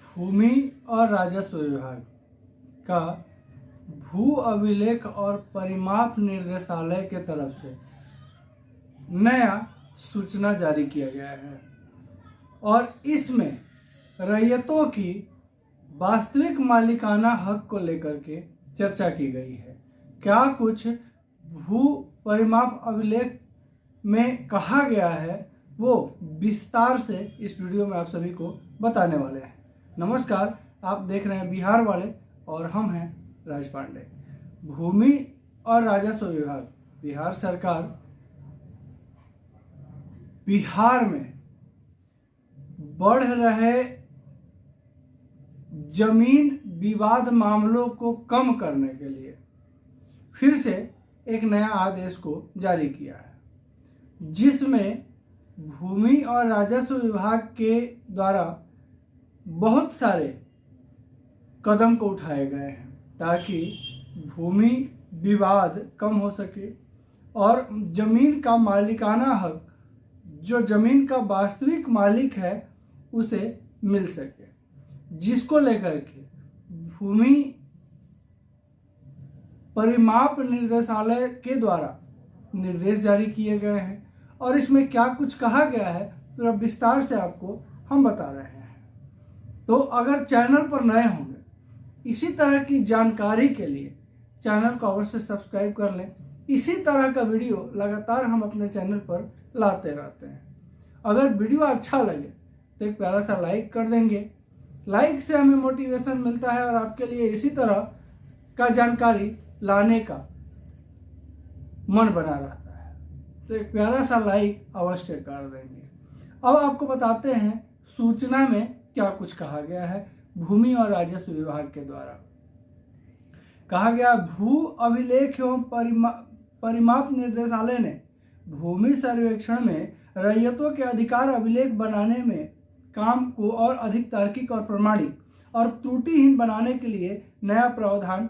भूमि और राजस्व विभाग का भू अभिलेख और परिमाप निर्देशालय के तरफ से नया सूचना जारी किया गया है और इसमें रैयतों की वास्तविक मालिकाना हक को लेकर के चर्चा की गई है। क्या कुछ भू परिमाप अभिलेख में कहा गया है वो विस्तार से इस वीडियो में आप सभी को बताने वाले हैं। नमस्कार, आप देख रहे हैं बिहार वाले और हम हैं राज पांडे। भूमि और राजस्व विभाग बिहार सरकार बिहार में बढ़ रहे जमीन विवाद मामलों को कम करने के लिए फिर से एक नया आदेश को जारी किया है, जिसमें भूमि और राजस्व विभाग के द्वारा बहुत सारे कदम को उठाए गए हैं ताकि भूमि विवाद कम हो सके और जमीन का मालिकाना हक जो जमीन का वास्तविक मालिक है उसे मिल सके, जिसको लेकर के भूमि परिमाप निर्देशालय के द्वारा निर्देश जारी किए गए हैं और इसमें क्या कुछ कहा गया है तो विस्तार से आपको हम बता रहे हैं। तो अगर चैनल पर नए होंगे, इसी तरह की जानकारी के लिए चैनल को अवश्य सब्सक्राइब कर लें। इसी तरह का वीडियो लगातार हम अपने चैनल पर लाते रहते हैं। अगर वीडियो अच्छा लगे तो एक प्यारा सा लाइक कर देंगे। लाइक से हमें मोटिवेशन मिलता है और आपके लिए इसी तरह का जानकारी लाने का मन बना रहता है, तो एक प्यारा सा लाइक अवश्य कर देंगे। अब आपको बताते हैं सूचना में क्या कुछ कहा गया है। भूमि और राजस्व विभाग के द्वारा कहा गया, भू अभिलेख एवं परिमाप निर्देशालय ने भूमि सर्वेक्षण में रैयतों के अधिकार अभिलेख बनाने में काम को और अधिक तार्किक और प्रमाणिक और त्रुटिहीन बनाने के लिए नया प्रावधान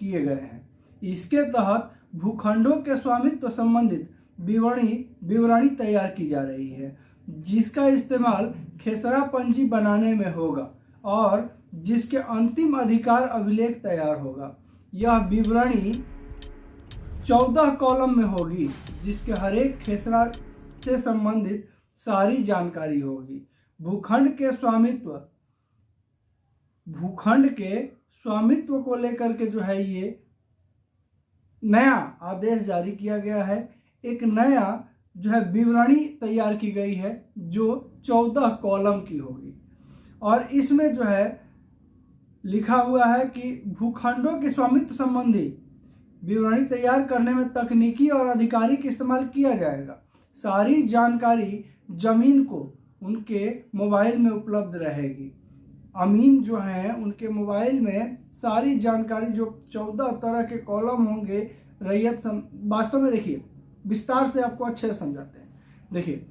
किए गए हैं। इसके तहत भूखंडों के स्वामित्व संबंधित विवरणी तैयार की जा रही है, जिसका इस्तेमाल खेसरा पंजी बनाने में होगा और जिसके अंतिम अधिकार अभिलेख तैयार होगा। यह विवरणी 14 कॉलम में होगी, जिसके हर एक खेसरा से संबंधित सारी जानकारी होगी। भूखंड के स्वामित्व को लेकर के जो है ये नया आदेश जारी किया गया है। एक नया जो है विवरणी तैयार की गई है जो 14 कॉलम की होगी और इसमें जो है लिखा हुआ है कि भूखंडों के स्वामित्व संबंधी विवरणी तैयार करने में तकनीकी और आधिकारिक इस्तेमाल किया जाएगा। सारी जानकारी जमीन को उनके मोबाइल में उपलब्ध रहेगी। अमीन जो हैं उनके मोबाइल में सारी जानकारी जो 14 तरह के कॉलम होंगे रैयत वास्तव में देखिए विस्तार से आपको अच्छे से समझाते हैं। देखिए,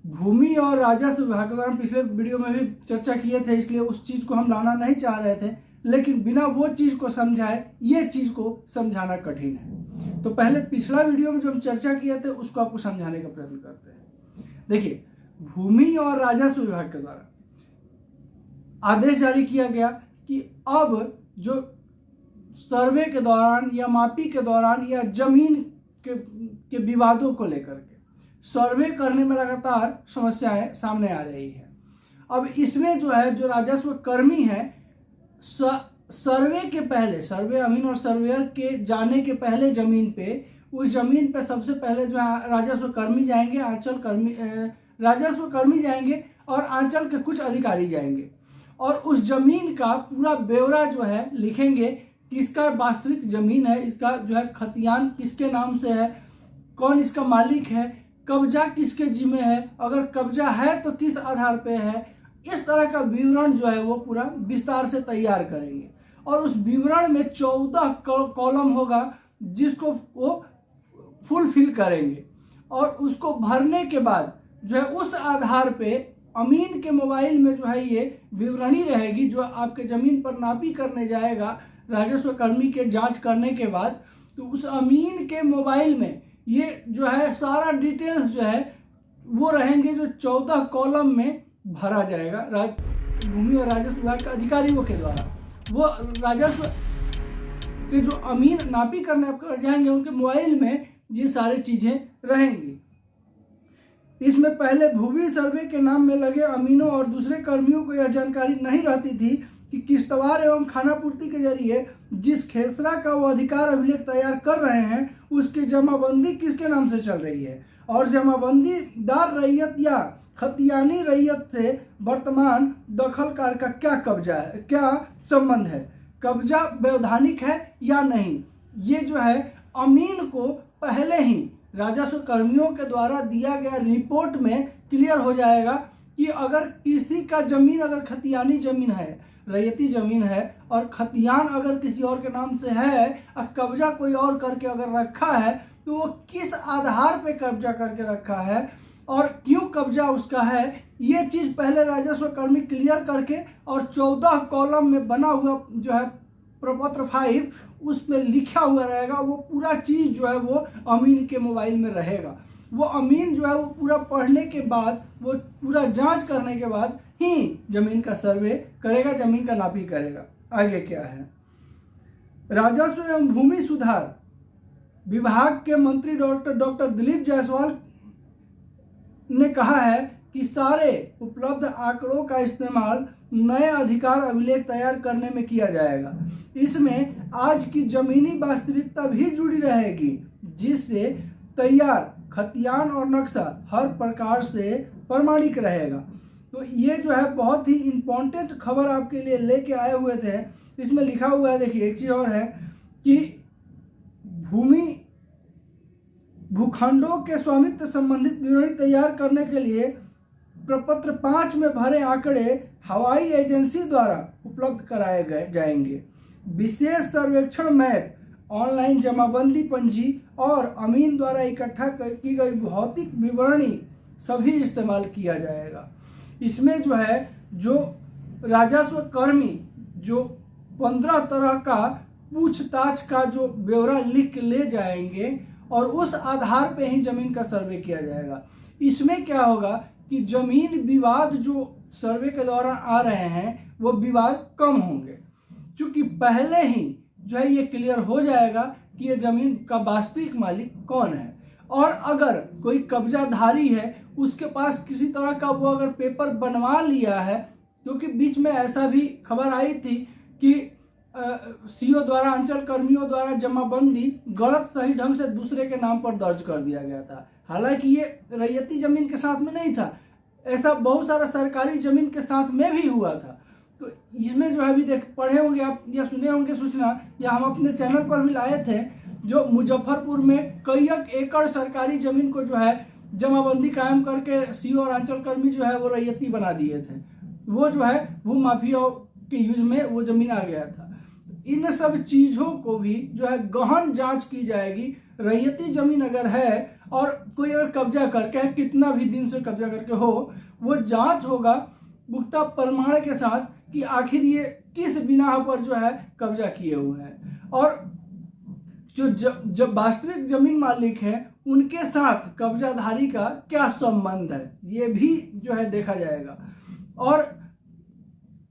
भूमि और राजस्व विभाग के बारे में पिछले वीडियो में भी चर्चा किए थे, इसलिए उस चीज को हम लाना नहीं चाह रहे थे, लेकिन बिना वो चीज को समझाए ये चीज को समझाना कठिन है। तो पहले पिछला वीडियो में जो हम चर्चा किए थे उसको आपको समझाने का प्रयत्न करते हैं। देखिए, भूमि और राजस्व विभाग के द्वारा आदेश जारी किया गया कि अब जो सर्वे के दौरान या मापी के दौरान या जमीन के विवादों को लेकर के सर्वे करने में लगातार समस्याएं सामने आ रही है। अब इसमें जो है जो राजस्व कर्मी है सर्वे के पहले, सर्वे अमीन और सर्वेयर के जाने के पहले जमीन पे, उस जमीन पे सबसे पहले जो है राजस्व कर्मी जाएंगे, राजस्व कर्मी जाएंगे और आंचल के कुछ अधिकारी जाएंगे और उस जमीन का पूरा ब्यौरा जो है लिखेंगे, किसका वास्तविक जमीन है, इसका जो है खतियान किसके नाम से है, कौन इसका मालिक है, कब्जा किसके जिम्मे है, अगर कब्जा है तो किस आधार पे है। इस तरह का विवरण जो है वो पूरा विस्तार से तैयार करेंगे और उस विवरण में 14 कॉलम होगा जिसको वो फुलफिल करेंगे और उसको भरने के बाद जो है उस आधार पे अमीन के मोबाइल में जो है ये विवरणी रहेगी, जो आपके जमीन पर नापी करने जाएगा राजस्व कर्मी के जांच करने के बाद, तो उस अमीन के मोबाइल में ये जो है सारा डिटेल्स जो है वो रहेंगे जो 14 कॉलम में भरा जाएगा भूमि और राजस्व विभाग के अधिकारियों के द्वारा। वो राजस्व के जो अमीन नापी करने कर जाएंगे उनके मोबाइल में ये सारी चीजें रहेंगी। इसमें पहले भूमि सर्वे के नाम में लगे अमीनों और दूसरे कर्मियों को यह जानकारी नहीं रहती थी कि किश्तवार एवं खानापूर्ति के जरिए जिस खेसरा का वो अधिकार अभिलेख तैयार कर रहे हैं उसकी जमाबंदी किसके नाम से चल रही है, और जमाबंदीदार रैयत या खतियानी रैयत से वर्तमान दखलकार का क्या कब्जा है, क्या संबंध है, कब्जा वैधानिक है या नहीं। ये जो है अमीन को पहले ही राजस्व कर्मियों के द्वारा दिया गया रिपोर्ट में क्लियर हो जाएगा कि अगर किसी का जमीन अगर खतियानी जमीन है, रैयती जमीन है और खतियान अगर किसी और के नाम से है और कब्जा कोई और करके अगर रखा है तो वो किस आधार पे कब्जा करके रखा है और क्यों कब्जा उसका है, ये चीज पहले राजस्व कर्मी क्लियर करके और 14 कॉलम में बना हुआ जो है प्रपत्र 5 उसमें लिखा हुआ रहेगा। वो पूरा चीज जो है वो अमीन के मोबाइल में रहेगा। वो अमीन जो है वो पूरा पढ़ने के बाद, वो पूरा जांच करने के बाद ही जमीन का सर्वे करेगा, जमीन का नापी करेगा। आगे क्या है, राजस्व एवं भूमि सुधार विभाग के मंत्री डॉक्टर दिलीप जायसवाल ने कहा है कि सारे उपलब्ध आंकड़ों का इस्तेमाल नए अधिकार अभिलेख तैयार करने में किया जाएगा। इसमें आज की जमीनी वास्तविकता भी जुड़ी रहेगी, जिससे तैयार खतियान और नक्शा हर प्रकार से प्रमाणिक रहेगा। तो ये जो है बहुत ही इम्पोर्टेंट खबर आपके लिए लेके आए हुए थे। इसमें लिखा हुआ है, देखिए एक चीज और है कि भूखंडों के स्वामित्व संबंधित विवरणी तैयार करने के लिए प्रपत्र 5 में भरे आंकड़े हवाई एजेंसी द्वारा उपलब्ध कराए जाएंगे। विशेष सर्वेक्षण मैप, ऑनलाइन जमाबंदी पंजी और अमीन द्वारा इकट्ठा की गई भौतिक विवरणी सभी इस्तेमाल किया जाएगा। इसमें जो है जो राजस्व कर्मी जो 15 तरह का पूछताछ का जो ब्यौरा लिख के ले जाएंगे और उस आधार पे ही जमीन का सर्वे किया जाएगा। इसमें क्या होगा कि जमीन विवाद जो सर्वे के दौरान आ रहे हैं वो विवाद कम होंगे, क्योंकि पहले ही जो है ये क्लियर हो जाएगा कि ये जमीन का वास्तविक मालिक कौन है। और अगर कोई कब्जाधारी है उसके पास किसी तरह का वो अगर पेपर बनवा लिया है, क्योंकि बीच में ऐसा भी खबर आई थी कि सीओ द्वारा अंचल कर्मियों द्वारा जमाबंदी गलत सही ढंग से दूसरे के नाम पर दर्ज कर दिया गया था। हालांकि ये रैयती जमीन के साथ में नहीं था, ऐसा बहुत सारा सरकारी जमीन के साथ में भी हुआ था। तो इसमें जो है अभी पढ़े होंगे आप या सुने होंगे सूचना, या हम अपने चैनल पर भी लाए थे, जो मुजफ्फरपुर में कई एकड़ सरकारी जमीन को जो है जमाबंदी कायम करके सीओ और अंचल कर्मी जो है वो रैयती बना दिए थे। वो जो है भू माफिया के यूज में वो जमीन आ गया था। इन सब चीजों को भी जो है गहन जांच की जाएगी। रैयती जमीन अगर है और कोई अगर कब्जा करके है, कितना भी दिन से कब्जा करके हो, वो जांच होगा पुख्ता प्रमाण के साथ कि आखिर ये किस बिना पर जो है कब्जा किए हुए हैं, और जो वास्तविक जमीन मालिक है उनके साथ कब्जाधारी का क्या संबंध है, ये भी जो है देखा जाएगा। और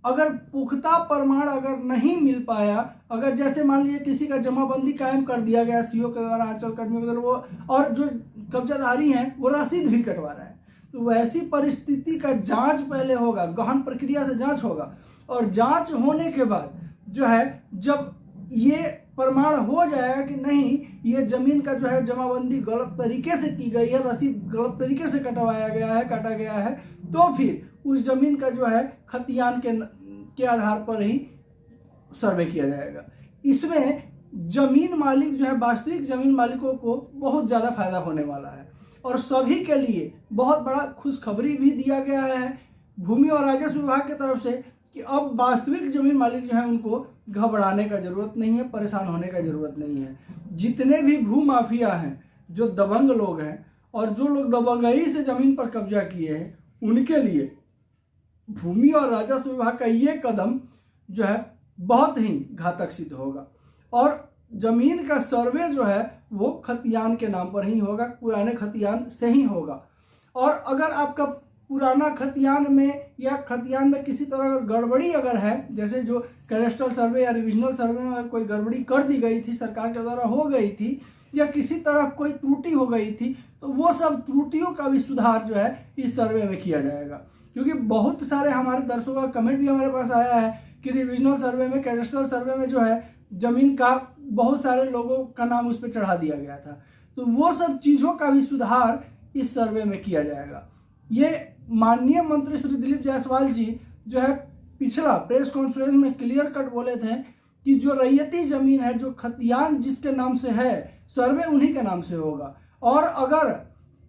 अगर पुख्ता प्रमाण अगर नहीं मिल पाया, अगर जैसे मान लीजिए किसी का जमाबंदी कायम कर दिया गया सीओ के द्वारा, अंचल कर्मियों के द्वारा, वो और जो कब्जाधारी हैं वो रसीद भी कटवा रहे हैं, तो वैसी परिस्थिति का जांच पहले होगा, गहन प्रक्रिया से जांच होगा। और जांच होने के बाद जो है जब ये प्रमाण हो जाएगा कि नहीं ये जमीन का जो है जमाबंदी गलत तरीके से की गई है, रसीद गलत तरीके से काटा गया है, तो फिर उस जमीन का जो है खतियान के आधार पर ही सर्वे किया जाएगा। इसमें जमीन मालिक जो है वास्तविक जमीन मालिकों को बहुत ज्यादा फायदा होने वाला है, और सभी के लिए बहुत बड़ा खुशखबरी भी दिया गया है भूमि और राजस्व विभाग की तरफ से कि अब वास्तविक जमीन मालिक जो है उनको घबराने का जरूरत नहीं है, परेशान होने का जरूरत नहीं है। जितने भी भू माफिया हैं, जो दबंग लोग हैं और जो लोग दबंगई से जमीन पर कब्जा किए हैं, उनके लिए भूमि और राजस्व विभाग का ये कदम जो है बहुत ही घातक सिद्ध होगा। और जमीन का सर्वे जो है वो खतियान के नाम पर ही होगा, पुराने खतियान से ही होगा। और अगर आपका पुराना खतियान में या खतियान में किसी तरह अगर गड़बड़ी अगर है, जैसे जो कैडेस्ट्रल सर्वे या रिविजनल सर्वे में अगर कोई गड़बड़ी कर दी गई थी, सरकार के द्वारा हो गई थी, या किसी तरह कोई त्रुटि हो गई थी, तो वो सब त्रुटियों का भी सुधार जो है इस सर्वे में किया जाएगा। क्योंकि बहुत सारे हमारे दर्शकों का कमेंट भी हमारे पास आया है कि रिविजनल सर्वे में, कैडेस्ट्रल सर्वे में जो है जमीन का बहुत सारे लोगों का नाम उस पर चढ़ा दिया गया था, तो वो सब चीज़ों का भी सुधार इस सर्वे में किया जाएगा। ये माननीय मंत्री श्री दिलीप जायसवाल जी जो है पिछला प्रेस कॉन्फ्रेंस में क्लियर कट बोले थे कि जो रैयती जमीन है, जो खतियान जिसके नाम से है, सर्वे उन्हीं के नाम से होगा, और अगर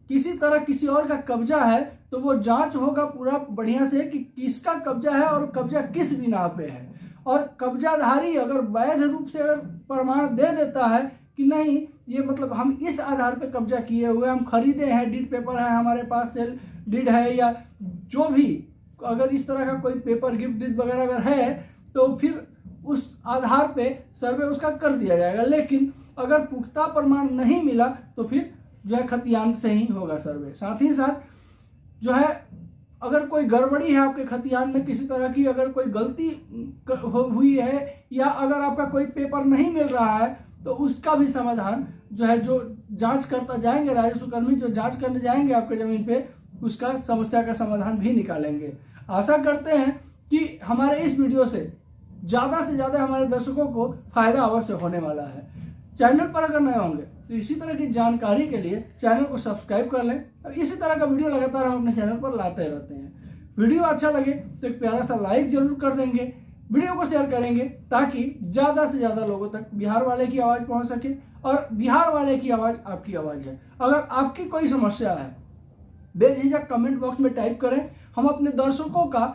किसी तरह किसी और का कब्जा है तो वो जांच होगा पूरा बढ़िया से कि किसका कब्जा है और कब्जा किस बिना पे है, और कब्जाधारी अगर वैध रूप से अगर प्रमाण दे देता है कि नहीं ये मतलब हम इस आधार पे कब्जा किए हुए, हम खरीदे हैं, डीड पेपर है हमारे पास, सेल डीड है, या जो भी अगर इस तरह का कोई पेपर गिफ्ट डीड वगैरह अगर है, तो फिर उस आधार पे सर्वे उसका कर दिया जाएगा। लेकिन अगर पुख्ता प्रमाण नहीं मिला तो फिर जो है खतियान से ही होगा सर्वे। साथ ही साथ जो है अगर कोई गड़बड़ी है आपके खतियान में, किसी तरह की अगर कोई गलती हुई है, या अगर आपका कोई पेपर नहीं मिल रहा है, तो उसका भी समाधान जो है जो जांच करता जाएंगे, राजस्व कर्मी जो जांच करने जाएंगे आपके जमीन पे, उसका समस्या का समाधान भी निकालेंगे। आशा करते हैं कि हमारे इस वीडियो से ज़्यादा हमारे दर्शकों को फायदा अवश्य होने वाला है। चैनल पर अगर नए होंगे तो इसी तरह की जानकारी के लिए चैनल को सब्सक्राइब कर लें, और इसी तरह का वीडियो लगातार हम अपने चैनल पर लाते रहते हैं। वीडियो अच्छा लगे तो एक प्यारा सा लाइक जरूर कर देंगे, वीडियो को शेयर करेंगे ताकि ज़्यादा से ज़्यादा लोगों तक बिहार वाले की आवाज़ पहुंच सके, और बिहार वाले की आवाज़ आपकी आवाज़ है। अगर आपकी कोई समस्या है बेझिझक कमेंट बॉक्स में टाइप करें, हम अपने दर्शकों का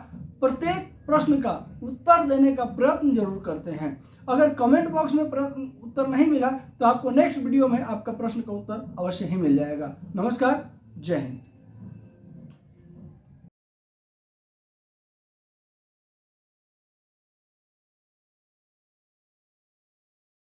प्रत्येक प्रश्न का उत्तर देने का प्रयत्न जरूर करते हैं। अगर कमेंट बॉक्स में उत्तर नहीं मिला तो आपको नेक्स्ट वीडियो में आपका प्रश्न का उत्तर अवश्य ही मिल जाएगा। नमस्कार, जय हिंद।